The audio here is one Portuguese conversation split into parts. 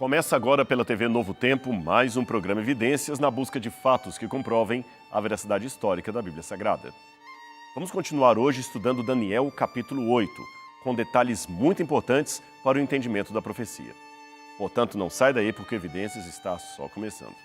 Começa agora pela TV Novo Tempo mais um programa Evidências na busca de fatos que comprovem a veracidade histórica da Bíblia Sagrada. Vamos continuar hoje estudando Daniel capítulo 8, com detalhes muito importantes para o entendimento da profecia. Portanto, não sai daí porque Evidências está só começando.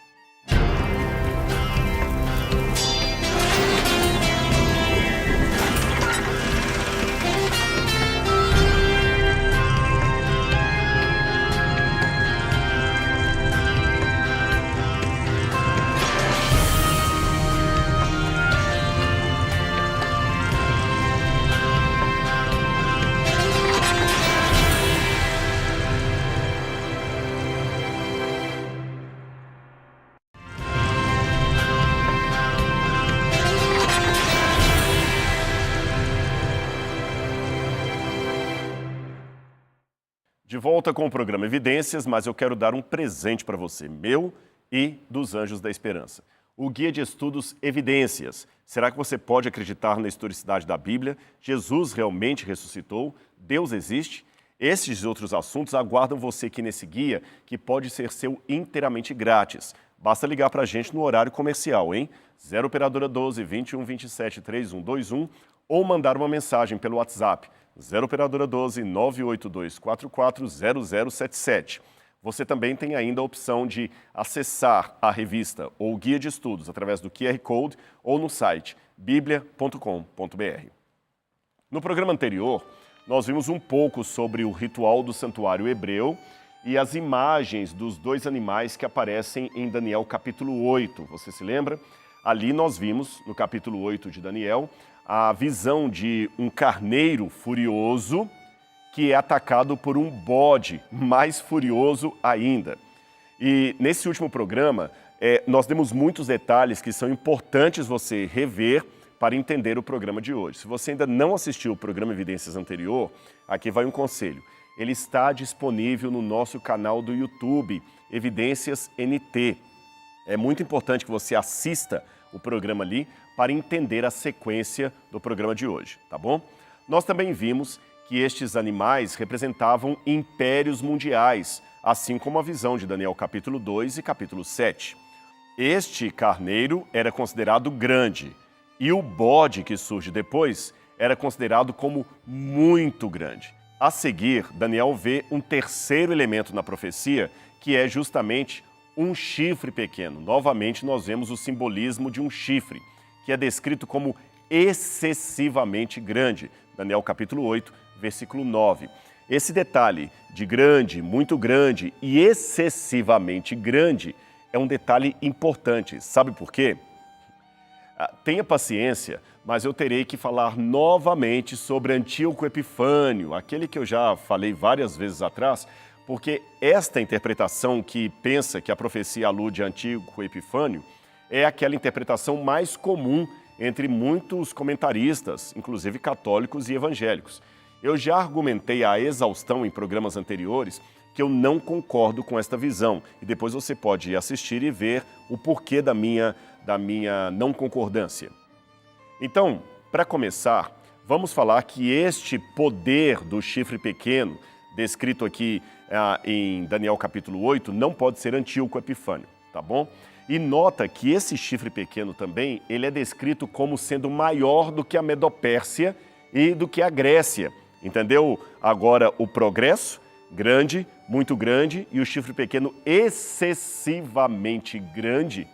De volta com o programa Evidências, mas eu quero dar um presente para você, meu e dos Anjos da Esperança. O Guia de Estudos Evidências. Será que você pode acreditar na historicidade da Bíblia? Jesus realmente ressuscitou? Deus existe? Esses e outros assuntos aguardam você aqui nesse guia, que pode ser seu inteiramente grátis. Basta ligar para a gente no horário comercial, hein? 0 Operadora 12 21 27 3121 ou mandar uma mensagem pelo WhatsApp 0 Operadora 12 982440077. Você também tem ainda a opção de acessar a revista ou o guia de estudos através do QR Code ou no site biblia.com.br. No programa anterior, nós vimos um pouco sobre o ritual do santuário hebreu e as imagens dos dois animais que aparecem em Daniel capítulo 8. Você se lembra? Ali nós vimos, no capítulo 8 de Daniel, a visão de um carneiro furioso que é atacado por um bode mais furioso ainda. E nesse último programa, nós demos muitos detalhes que são importantes você rever para entender o programa de hoje. Se você ainda não assistiu o programa Evidências anterior, aqui vai um conselho. Ele está disponível no nosso canal do YouTube, Evidências NT. É muito importante que você assista o programa ali para entender a sequência do programa de hoje, tá bom? Nós também vimos que estes animais representavam impérios mundiais, assim como a visão de Daniel capítulo 2 e capítulo 7. Este carneiro era considerado grande e o bode que surge depois era considerado como muito grande. A seguir, Daniel vê um terceiro elemento na profecia, que é justamente um chifre pequeno. Novamente, nós vemos o simbolismo de um chifre, que é descrito como excessivamente grande. Daniel capítulo 8, versículo 9. Esse detalhe de grande, muito grande e excessivamente grande é um detalhe importante. Sabe por quê? Tenha paciência, mas eu terei que falar novamente sobre Antíoco Epifânio, aquele que eu já falei várias vezes atrás, porque esta interpretação que pensa que a profecia alude a Antíoco Epifânio é aquela interpretação mais comum entre muitos comentaristas, inclusive católicos e evangélicos. Eu já argumentei à exaustão em programas anteriores que eu não concordo com esta visão, e depois você pode assistir e ver o porquê da minha não concordância. Então, para começar, vamos falar que este poder do chifre pequeno, descrito aqui em Daniel capítulo 8, não pode ser Antíoco Epifânio, tá bom? E nota que esse chifre pequeno também, ele é descrito como sendo maior do que a Medopérsia e do que a Grécia. Entendeu agora o progresso? Grande, muito grande, e o chifre pequeno excessivamente grande.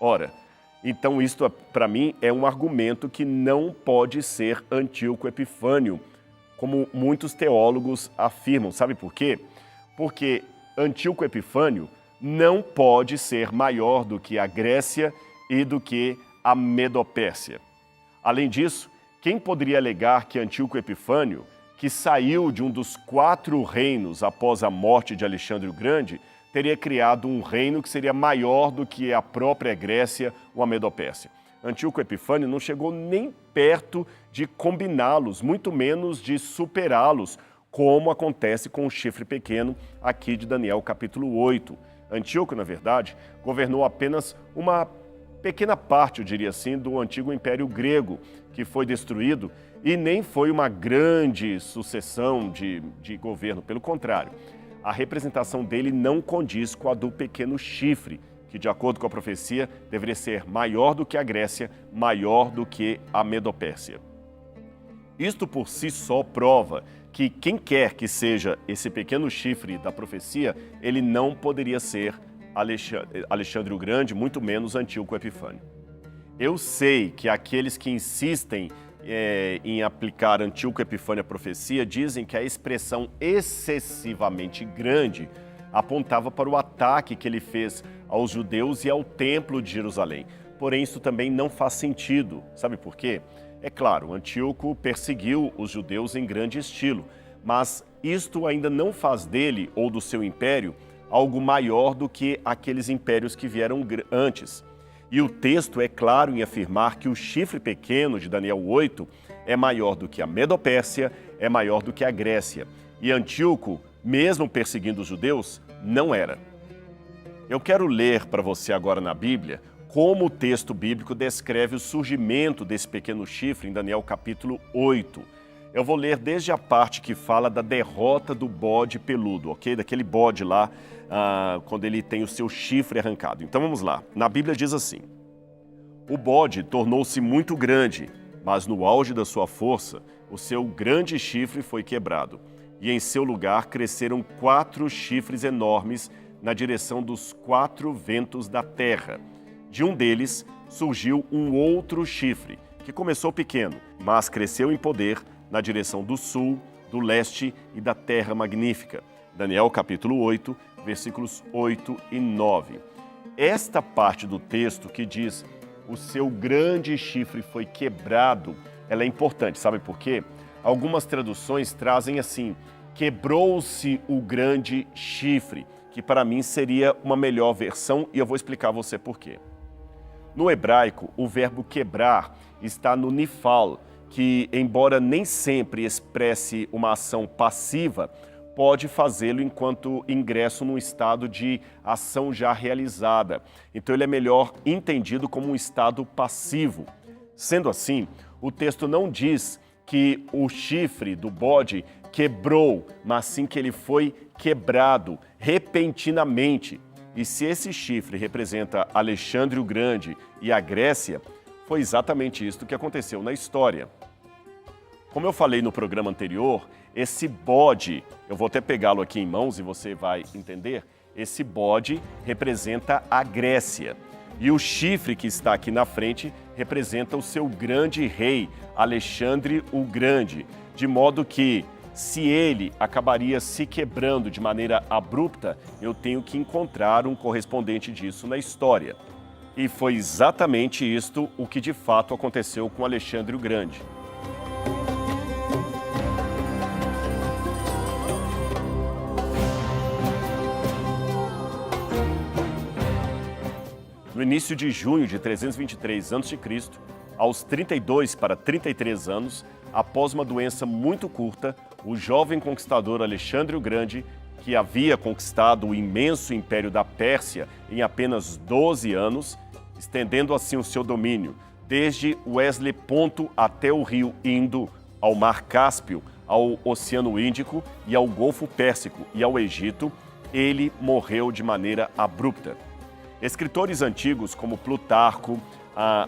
Ora, então isto para mim é um argumento que não pode ser Antíoco Epifânio, como muitos teólogos afirmam. Sabe por quê? Porque Antíoco Epifânio não pode ser maior do que a Grécia e do que a Medopérsia. Além disso, quem poderia alegar que Antíoco Epifânio, que saiu de um dos 4 reinos após a morte de Alexandre o Grande, teria criado um reino que seria maior do que a própria Grécia ou a Medopérsia? Antíoco Epifânio não chegou nem perto de combiná-los, muito menos de superá-los, como acontece com o chifre pequeno aqui de Daniel capítulo 8. Antíoco, na verdade, governou apenas uma pequena parte, eu diria assim, do antigo Império Grego, que foi destruído, e nem foi uma grande sucessão de governo, pelo contrário. a representação dele não condiz com a do pequeno chifre, que, de acordo com a profecia, deveria ser maior do que a Grécia, maior do que a Medopérsia. Isto por si só prova que quem quer que seja esse pequeno chifre da profecia, ele não poderia ser Alexandre o Grande, muito menos Antíoco Epifânio. Eu sei que aqueles que insistem em aplicar Antíoco Epifânio à profecia dizem que a expressão excessivamente grande apontava para o ataque que ele fez aos judeus e ao Templo de Jerusalém. Porém, isso também não faz sentido. Sabe por quê? É claro, Antíoco perseguiu os judeus em grande estilo, mas isto ainda não faz dele ou do seu império algo maior do que aqueles impérios que vieram antes. E o texto é claro em afirmar que o chifre pequeno de Daniel 8 é maior do que a Medopérsia, é maior do que a Grécia. E Antíoco, mesmo perseguindo os judeus, não era. Eu quero ler para você agora na Bíblia como o texto bíblico descreve o surgimento desse pequeno chifre em Daniel capítulo 8. Eu vou ler desde a parte que fala da derrota do bode peludo, ok? Daquele bode lá, quando ele tem o seu chifre arrancado. Então vamos lá. Na Bíblia diz assim: o bode tornou-se muito grande, mas no auge da sua força, o seu grande chifre foi quebrado. E em seu lugar cresceram 4 chifres enormes na direção dos 4 ventos da terra. De um deles surgiu um outro chifre, que começou pequeno, mas cresceu em poder na direção do sul, do leste e da terra magnífica. Daniel capítulo 8, versículos 8 e 9. Esta parte do texto que diz o seu grande chifre foi quebrado, ela é importante, sabe por quê? Algumas traduções trazem assim: quebrou-se o grande chifre, que para mim seria uma melhor versão e eu vou explicar a você por quê. No hebraico, o verbo quebrar está no nifal, que, embora nem sempre expresse uma ação passiva, pode fazê-lo enquanto ingresso num estado de ação já realizada. Então ele é melhor entendido como um estado passivo. Sendo assim, o texto não diz que o chifre do bode quebrou, mas sim que ele foi quebrado repentinamente. E se esse chifre representa Alexandre o Grande e a Grécia, foi exatamente isto que aconteceu na história. Como eu falei no programa anterior, esse bode, eu vou até pegá-lo aqui em mãos e você vai entender, esse bode representa a Grécia. E o chifre que está aqui na frente representa o seu grande rei, Alexandre o Grande, de modo que, se ele acabaria se quebrando de maneira abrupta, eu tenho que encontrar um correspondente disso na história. E foi exatamente isto o que de fato aconteceu com Alexandre o Grande. No início de junho de 323 a.C., aos 32 para 33 anos, após uma doença muito curta, o jovem conquistador Alexandre o Grande, que havia conquistado o imenso império da Pérsia em apenas 12 anos, estendendo assim o seu domínio, desde o Heleponto até o rio Indo, ao Mar Cáspio, ao Oceano Índico e ao Golfo Pérsico e ao Egito, ele morreu de maneira abrupta. Escritores antigos como Plutarco,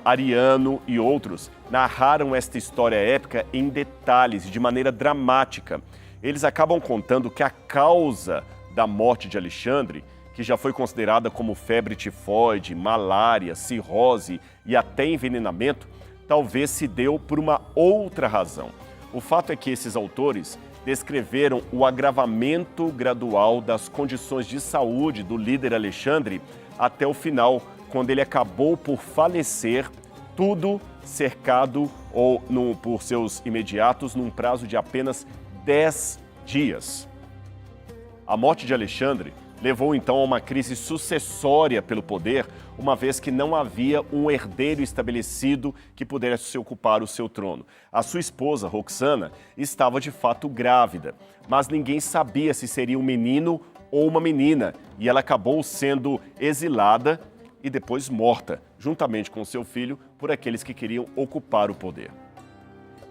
Ariano e outros narraram esta história épica em detalhes, de maneira dramática. Eles acabam contando que a causa da morte de Alexandre, que já foi considerada como febre tifoide, malária, cirrose e até envenenamento, talvez se deu por uma outra razão. O fato é que esses autores descreveram o agravamento gradual das condições de saúde do líder Alexandre até o final, quando ele acabou por falecer, tudo cercado por seus imediatos num prazo de apenas 10 dias. A morte de Alexandre levou então a uma crise sucessória pelo poder, uma vez que não havia um herdeiro estabelecido que pudesse ocupar o seu trono. A sua esposa, Roxana, estava de fato grávida, mas ninguém sabia se seria um menino ou uma menina, e ela acabou sendo exilada e depois morta, juntamente com seu filho, por aqueles que queriam ocupar o poder.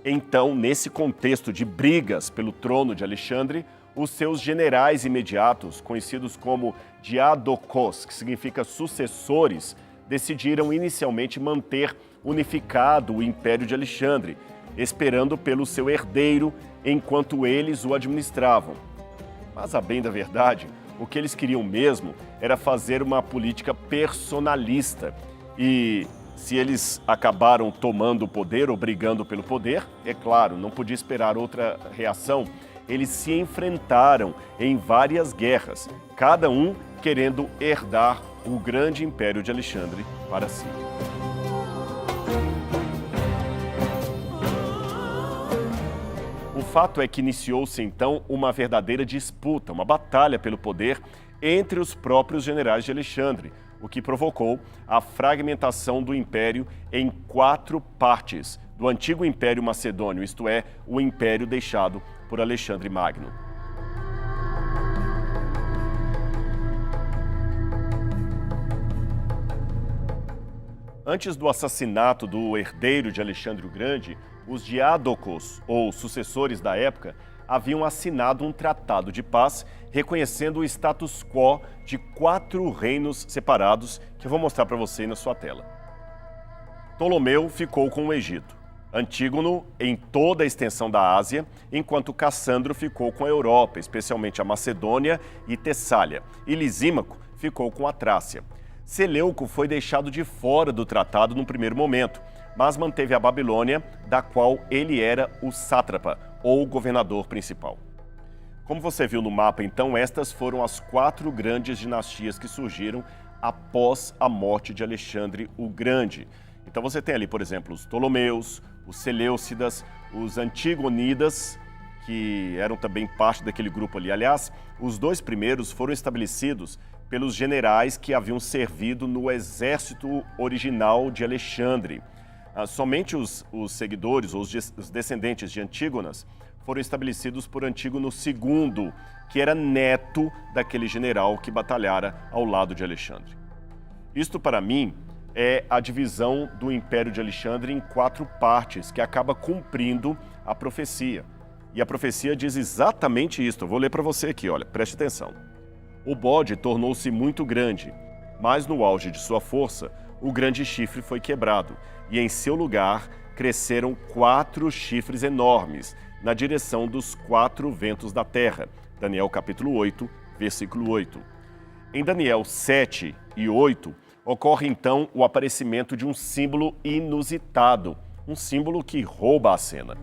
Então, nesse contexto de brigas pelo trono de Alexandre, os seus generais imediatos, conhecidos como diadocos, que significa sucessores, decidiram inicialmente manter unificado o Império de Alexandre, esperando pelo seu herdeiro enquanto eles o administravam. Mas, a bem da verdade, o que eles queriam mesmo era fazer uma política personalista. E se eles acabaram tomando o poder ou brigando pelo poder, é claro, não podia esperar outra reação. Eles se enfrentaram em várias guerras, cada um querendo herdar o grande Império de Alexandre para si. O fato é que iniciou-se então uma verdadeira disputa, uma batalha pelo poder entre os próprios generais de Alexandre, o que provocou a fragmentação do império em 4 partes do antigo Império Macedônio, isto é, o império deixado por Alexandre Magno. Antes do assassinato do herdeiro de Alexandre o Grande, os diádocos, ou sucessores da época, haviam assinado um tratado de paz reconhecendo o status quo de 4 reinos separados, que eu vou mostrar para você aí na sua tela. Ptolomeu ficou com o Egito, Antígono em toda a extensão da Ásia, enquanto Cassandro ficou com a Europa, especialmente a Macedônia e Tessália, e Lisímaco ficou com a Trácia. Seleuco foi deixado de fora do tratado no primeiro momento, mas manteve a Babilônia, da qual ele era o sátrapa, ou governador principal. Como você viu no mapa, então, estas foram as 4 grandes dinastias que surgiram após a morte de Alexandre o Grande. Então você tem ali, por exemplo, os Ptolomeus, os Seleucidas, os Antigonidas, que eram também parte daquele grupo ali. Aliás, os 2 primeiros foram estabelecidos pelos generais que haviam servido no exército original de Alexandre. Somente os seguidores, ou os descendentes de Antígonas, foram estabelecidos por Antígono II, que era neto daquele general que batalhara ao lado de Alexandre. Isto, para mim, é a divisão do Império de Alexandre em 4 partes, que acaba cumprindo a profecia. E a profecia diz exatamente isto. Eu vou ler para você aqui, olha, preste atenção. O bode tornou-se muito grande, mas no auge de sua força, o grande chifre foi quebrado, e em seu lugar cresceram 4 chifres enormes, na direção dos 4 ventos da terra. Daniel capítulo 8, versículo 8. Em Daniel 7 e 8, ocorre então o aparecimento de um símbolo inusitado, um símbolo que rouba a cena.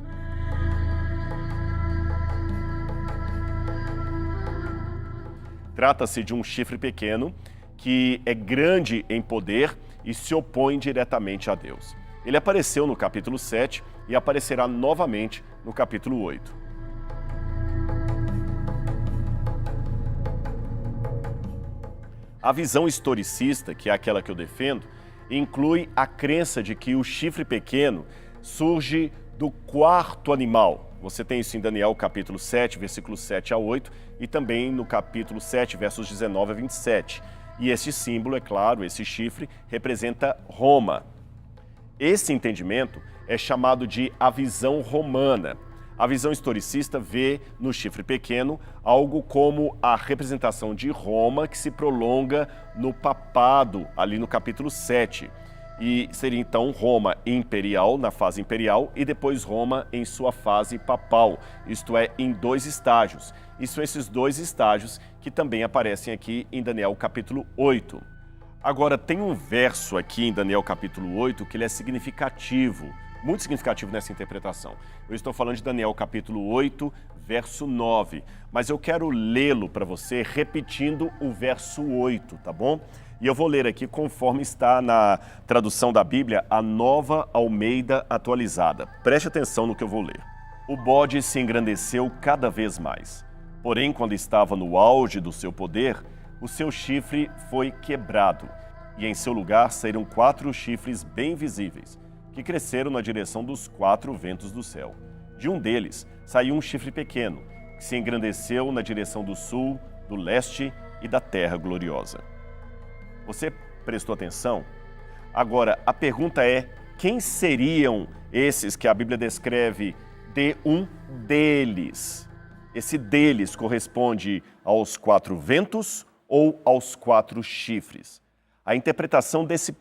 Trata-se de um chifre pequeno que é grande em poder e se opõe diretamente a Deus. Ele apareceu no capítulo 7 e aparecerá novamente no capítulo 8. A visão historicista, que é aquela que eu defendo, inclui a crença de que o chifre pequeno surge do 4º animal. Você tem isso em Daniel capítulo 7, versículos 7 a 8, e também no capítulo 7, versos 19 a 27. E esse símbolo, é claro, esse chifre, representa Roma. Esse entendimento é chamado de a visão romana. A visão historicista vê no chifre pequeno algo como a representação de Roma que se prolonga no papado, ali no capítulo 7. E seria então Roma imperial, na fase imperial, e depois Roma em sua fase papal, isto é, em 2 estágios. E são esses 2 estágios que também aparecem aqui em Daniel capítulo 8. Agora, tem um verso aqui em Daniel capítulo 8 que ele é significativo, muito significativo nessa interpretação. Eu estou falando de Daniel capítulo 8, verso 9, mas eu quero lê-lo para você repetindo o verso 8, tá bom? E eu vou ler aqui conforme está na tradução da Bíblia, a Nova Almeida Atualizada. Preste atenção no que eu vou ler. O bode se engrandeceu cada vez mais. Porém, quando estava no auge do seu poder, o seu chifre foi quebrado, e em seu lugar saíram 4 chifres bem visíveis, que cresceram na direção dos 4 ventos do céu. De um deles saiu um chifre pequeno, que se engrandeceu na direção do sul, do leste e da terra gloriosa. Você prestou atenção? Agora, a pergunta é, quem seriam esses que a Bíblia descreve de um deles? Esse deles corresponde aos 4 ventos ou aos 4 chifres? A interpretação dessa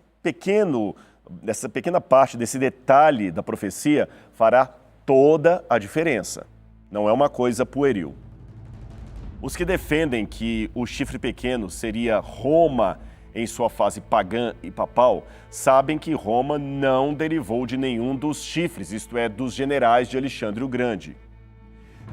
pequena parte, desse detalhe da profecia, fará toda a diferença. Não é uma coisa pueril. Os que defendem que o chifre pequeno seria Roma em sua fase pagã e papal, sabem que Roma não derivou de nenhum dos chifres, isto é, dos generais de Alexandre o Grande.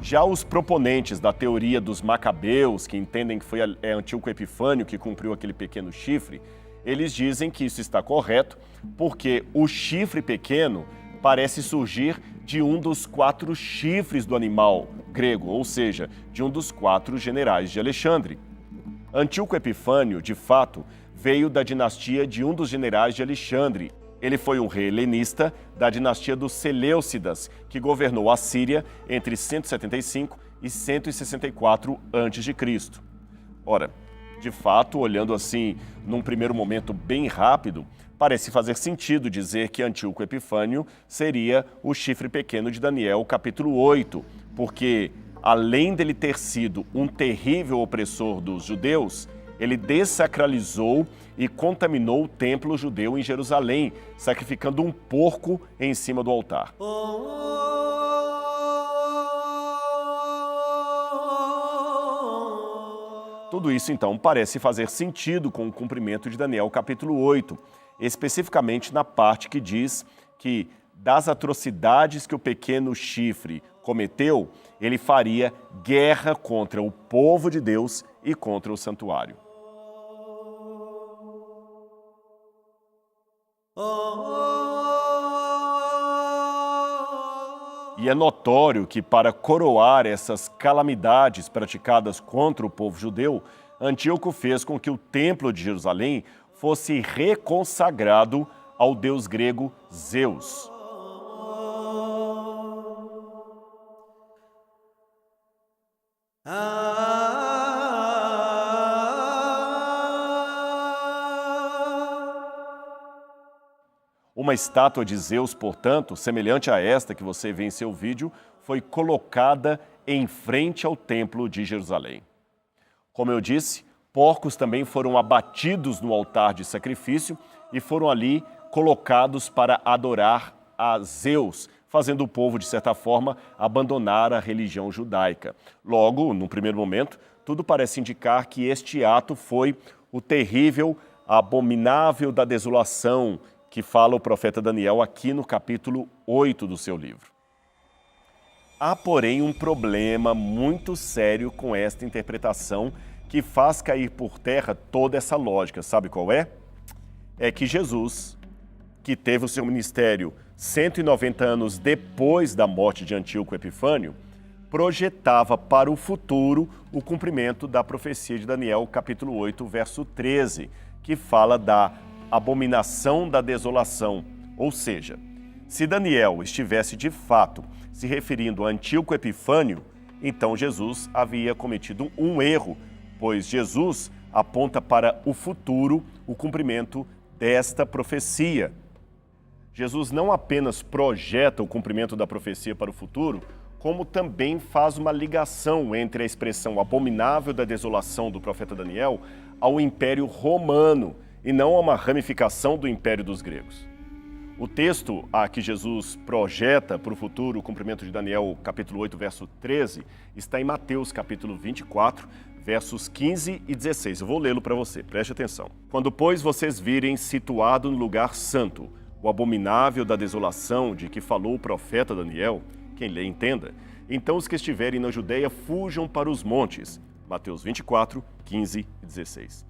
Já os proponentes da teoria dos macabeus, que entendem que foi Antíoco Epifânio que cumpriu aquele pequeno chifre, eles dizem que isso está correto porque o chifre pequeno parece surgir de um dos 4 chifres do animal grego, ou seja, de um dos 4 generais de Alexandre. Antíoco Epifânio, de fato, veio da dinastia de um dos generais de Alexandre. Ele foi um rei helenista da dinastia dos Seleucidas, que governou a Síria entre 175 e 164 a.C. Ora, de fato, olhando assim, num primeiro momento bem rápido, parece fazer sentido dizer que Antíoco Epifânio seria o chifre pequeno de Daniel, capítulo 8, porque, além dele ter sido um terrível opressor dos judeus, ele desacralizou e contaminou o templo judeu em Jerusalém, sacrificando um porco em cima do altar. Tudo isso, então, parece fazer sentido com o cumprimento de Daniel, capítulo 8, especificamente na parte que diz que das atrocidades que o pequeno chifre cometeu, ele faria guerra contra o povo de Deus e contra o santuário. E é notório que, para coroar essas calamidades praticadas contra o povo judeu, Antíoco fez com que o templo de Jerusalém fosse reconsagrado ao deus grego Zeus. Uma estátua de Zeus, portanto, semelhante a esta que você vê em seu vídeo, foi colocada em frente ao templo de Jerusalém. Como eu disse, porcos também foram abatidos no altar de sacrifício e foram ali colocados para adorar a Zeus, fazendo o povo, de certa forma, abandonar a religião judaica. Logo, no primeiro momento, tudo parece indicar que este ato foi o terrível, abominável da desolação que fala o profeta Daniel aqui no capítulo 8 do seu livro. Há, porém, um problema muito sério com esta interpretação que faz cair por terra toda essa lógica. Sabe qual é? É que Jesus, que teve o seu ministério 190 anos depois da morte de Antíoco Epifânio, projetava para o futuro o cumprimento da profecia de Daniel, capítulo 8, verso 13, que fala da abominação da desolação. Ou seja, se Daniel estivesse de fato se referindo a Antíoco Epifânio, então Jesus havia cometido um erro, pois Jesus aponta para o futuro o cumprimento desta profecia. Jesus não apenas projeta o cumprimento da profecia para o futuro, como também faz uma ligação entre a expressão abominável da desolação do profeta Daniel ao Império Romano, e não a uma ramificação do Império dos gregos. O texto a que Jesus projeta para o futuro o cumprimento de Daniel, capítulo 8, verso 13, está em Mateus, capítulo 24, versos 15 e 16. Eu vou lê-lo para você, preste atenção. Quando, pois, vocês virem situado no lugar santo o abominável da desolação de que falou o profeta Daniel, quem lê entenda, então os que estiverem na Judeia fujam para os montes. Mateus 24, 15 e 16.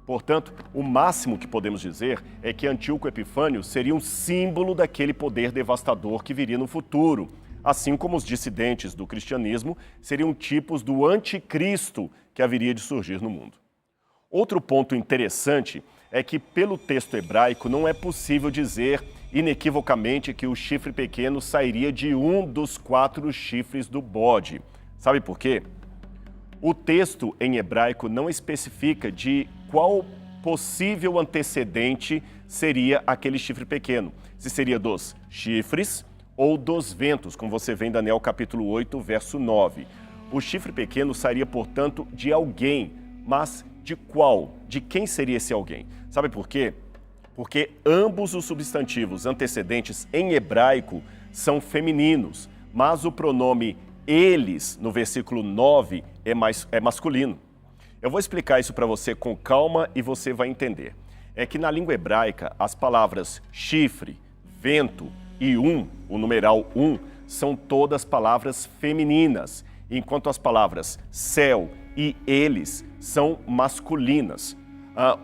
Portanto, o máximo que podemos dizer é que Antíoco Epifânio seria um símbolo daquele poder devastador que viria no futuro, assim como os dissidentes do cristianismo seriam tipos do anticristo que haveria de surgir no mundo. Outro ponto interessante é que, pelo texto hebraico, não é possível dizer inequivocamente que o chifre pequeno sairia de um dos 4 chifres do bode. Sabe por quê? O texto em hebraico não especifica de qual possível antecedente seria aquele chifre pequeno. Se seria dos chifres ou dos ventos, como você vê em Daniel capítulo 8, verso 9. O chifre pequeno sairia, portanto, de alguém, mas de qual? De quem seria esse alguém? Sabe por quê? Porque ambos os substantivos antecedentes em hebraico são femininos, mas o pronome eles, no versículo 9, é masculino. Eu vou explicar isso para você com calma e você vai entender. É que na língua hebraica, as palavras chifre, vento e o numeral são todas palavras femininas, enquanto as palavras céu e eles são masculinas.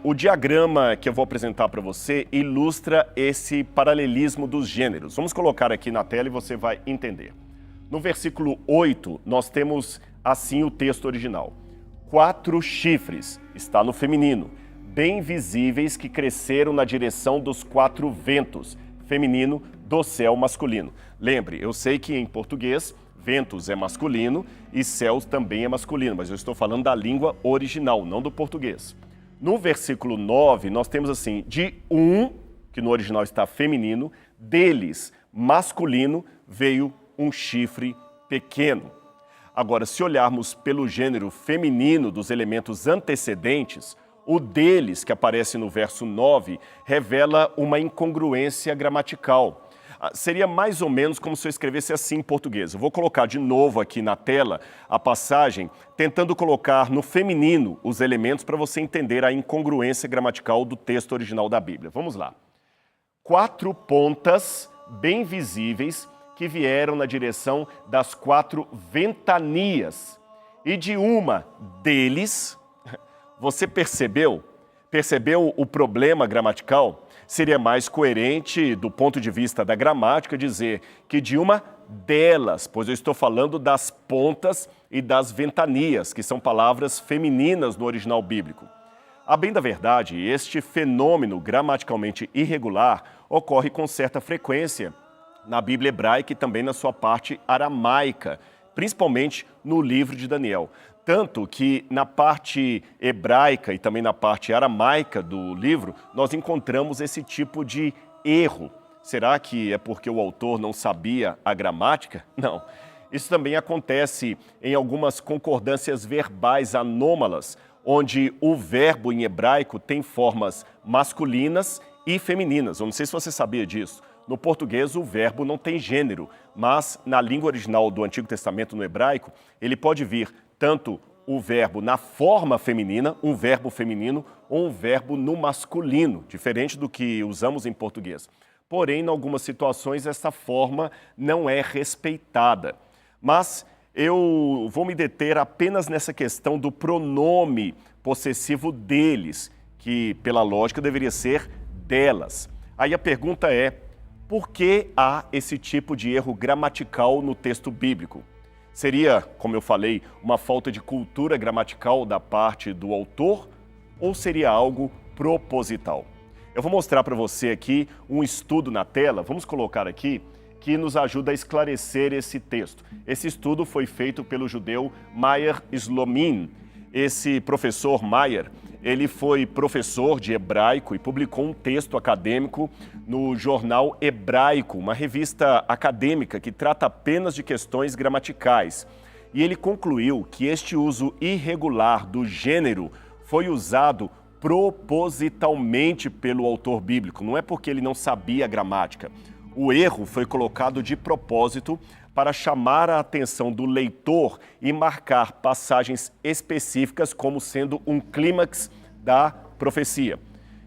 O diagrama que eu vou apresentar para você ilustra esse paralelismo dos gêneros. Vamos colocar aqui na tela e você vai entender. No versículo 8, nós temos assim o texto original. 4 chifres, está no feminino, bem visíveis que cresceram na direção dos 4 ventos, feminino, do céu masculino. Lembre, eu sei que em português, ventos é masculino e céus também é masculino, mas eu estou falando da língua original, não do português. No versículo 9, nós temos assim, de que no original está feminino, deles, masculino, veio um chifre pequeno. Agora, se olharmos pelo gênero feminino dos elementos antecedentes, o deles, que aparece no verso 9, revela uma incongruência gramatical. Seria mais ou menos como se eu escrevesse assim em português. Eu vou colocar de novo aqui na tela a passagem, tentando colocar no feminino os elementos para você entender a incongruência gramatical do texto original da Bíblia. Vamos lá. 4 pontas bem visíveis que vieram na direção das 4 ventanias. E de uma deles, você percebeu o problema gramatical? Seria mais coerente, do ponto de vista da gramática, dizer que de uma delas, pois eu estou falando das pontas e das ventanias, que são palavras femininas no original bíblico. A bem da verdade, este fenômeno gramaticalmente irregular ocorre com certa frequência na Bíblia hebraica e também na sua parte aramaica, principalmente no livro de Daniel. Tanto que na parte hebraica e também na parte aramaica do livro, nós encontramos esse tipo de erro. Será que é porque o autor não sabia a gramática? Não. Isso também acontece em algumas concordâncias verbais anômalas, onde o verbo em hebraico tem formas masculinas e femininas. Eu não sei se você sabia disso. No português, o verbo não tem gênero, mas na língua original do Antigo Testamento, no hebraico, ele pode vir tanto o verbo na forma feminina, um verbo feminino, ou um verbo no masculino, diferente do que usamos em português. Porém, em algumas situações, essa forma não é respeitada. Mas eu vou me deter apenas nessa questão do pronome possessivo deles, que, pela lógica, deveria ser delas. Aí a pergunta é, por que há esse tipo de erro gramatical no texto bíblico? Seria, como eu falei, uma falta de cultura gramatical da parte do autor ou seria algo proposital? Eu vou mostrar para você aqui um estudo na tela, vamos colocar aqui, que nos ajuda a esclarecer esse texto. Esse estudo foi feito pelo judeu Meir Shlomin. Esse professor Meir, ele foi professor de hebraico e publicou um texto acadêmico no Jornal Hebraico, uma revista acadêmica que trata apenas de questões gramaticais. E ele concluiu que este uso irregular do gênero foi usado propositalmente pelo autor bíblico. Não é porque ele não sabia a gramática. O erro foi colocado de propósito para chamar a atenção do leitor e marcar passagens específicas como sendo um clímax da profecia.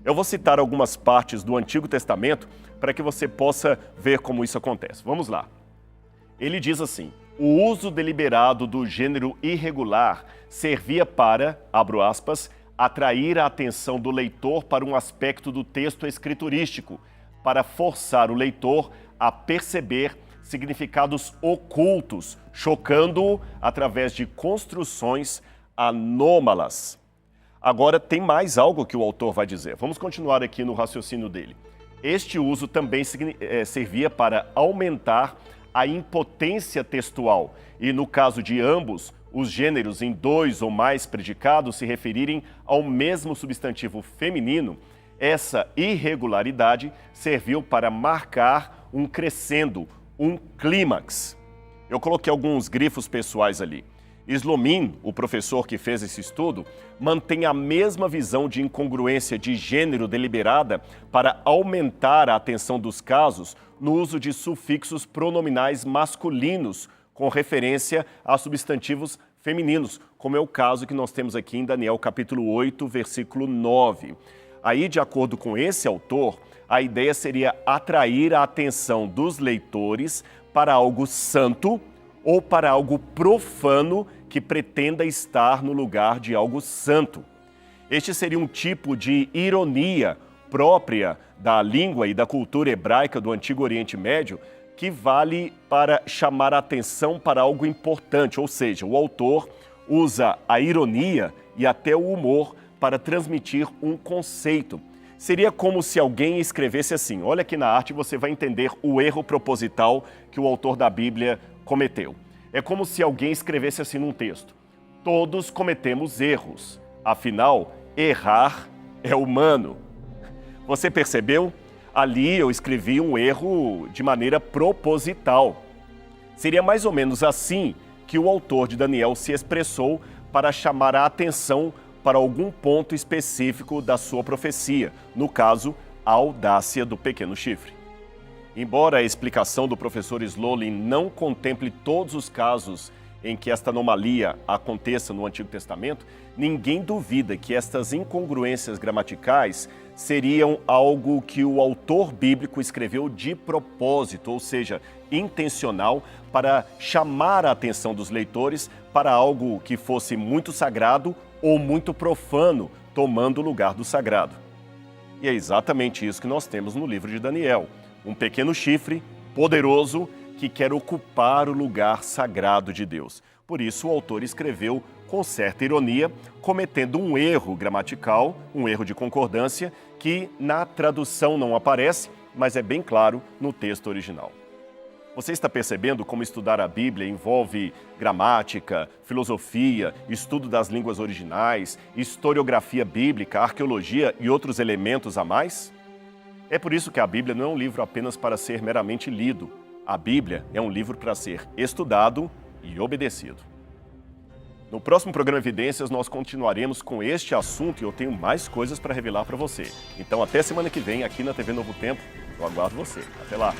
Eu vou citar algumas partes do Antigo Testamento para que você possa ver como isso acontece. Vamos lá. Ele diz assim, o uso deliberado do gênero irregular servia para, abro aspas, atrair a atenção do leitor para um aspecto do texto escriturístico, para forçar o leitor a perceber significados ocultos, chocando-o através de construções anômalas. Agora, tem mais algo que o autor vai dizer. Vamos continuar aqui no raciocínio dele. Este uso também servia para aumentar a impotência textual e, no caso de ambos, os gêneros em 2 ou mais predicados se referirem ao mesmo substantivo feminino, essa irregularidade serviu para marcar um crescendo, um clímax. Eu coloquei alguns grifos pessoais ali. Slomin, o professor que fez esse estudo, mantém a mesma visão de incongruência de gênero deliberada para aumentar a atenção dos casos no uso de sufixos pronominais masculinos com referência a substantivos femininos, como é o caso que nós temos aqui em Daniel capítulo 8, versículo 9. Aí, de acordo com esse autor, a ideia seria atrair a atenção dos leitores para algo santo ou para algo profano que pretenda estar no lugar de algo santo. Este seria um tipo de ironia própria da língua e da cultura hebraica do Antigo Oriente Médio que vale para chamar a atenção para algo importante, ou seja, o autor usa a ironia e até o humor para transmitir um conceito. Seria como se alguém escrevesse assim, olha aqui na arte você vai entender o erro proposital que o autor da Bíblia cometeu. É como se alguém escrevesse assim num texto, todos cometemos erros, afinal, errar é humano. Você percebeu? Ali eu escrevi um erro de maneira proposital. Seria mais ou menos assim que o autor de Daniel se expressou para chamar a atenção para algum ponto específico da sua profecia, no caso, a audácia do pequeno chifre. Embora a explicação do professor Slomin não contemple todos os casos em que esta anomalia aconteça no Antigo Testamento, ninguém duvida que estas incongruências gramaticais seriam algo que o autor bíblico escreveu de propósito, ou seja, intencional, para chamar a atenção dos leitores para algo que fosse muito sagrado ou muito profano, tomando o lugar do sagrado. E é exatamente isso que nós temos no livro de Daniel. Um pequeno chifre poderoso que quer ocupar o lugar sagrado de Deus. Por isso o autor escreveu com certa ironia, cometendo um erro gramatical, um erro de concordância, que na tradução não aparece, mas é bem claro no texto original. Você está percebendo como estudar a Bíblia envolve gramática, filosofia, estudo das línguas originais, historiografia bíblica, arqueologia e outros elementos a mais? É por isso que a Bíblia não é um livro apenas para ser meramente lido. A Bíblia é um livro para ser estudado e obedecido. No próximo programa Evidências, nós continuaremos com este assunto e eu tenho mais coisas para revelar para você. Então, até semana que vem, aqui na TV Novo Tempo, eu aguardo você. Até lá!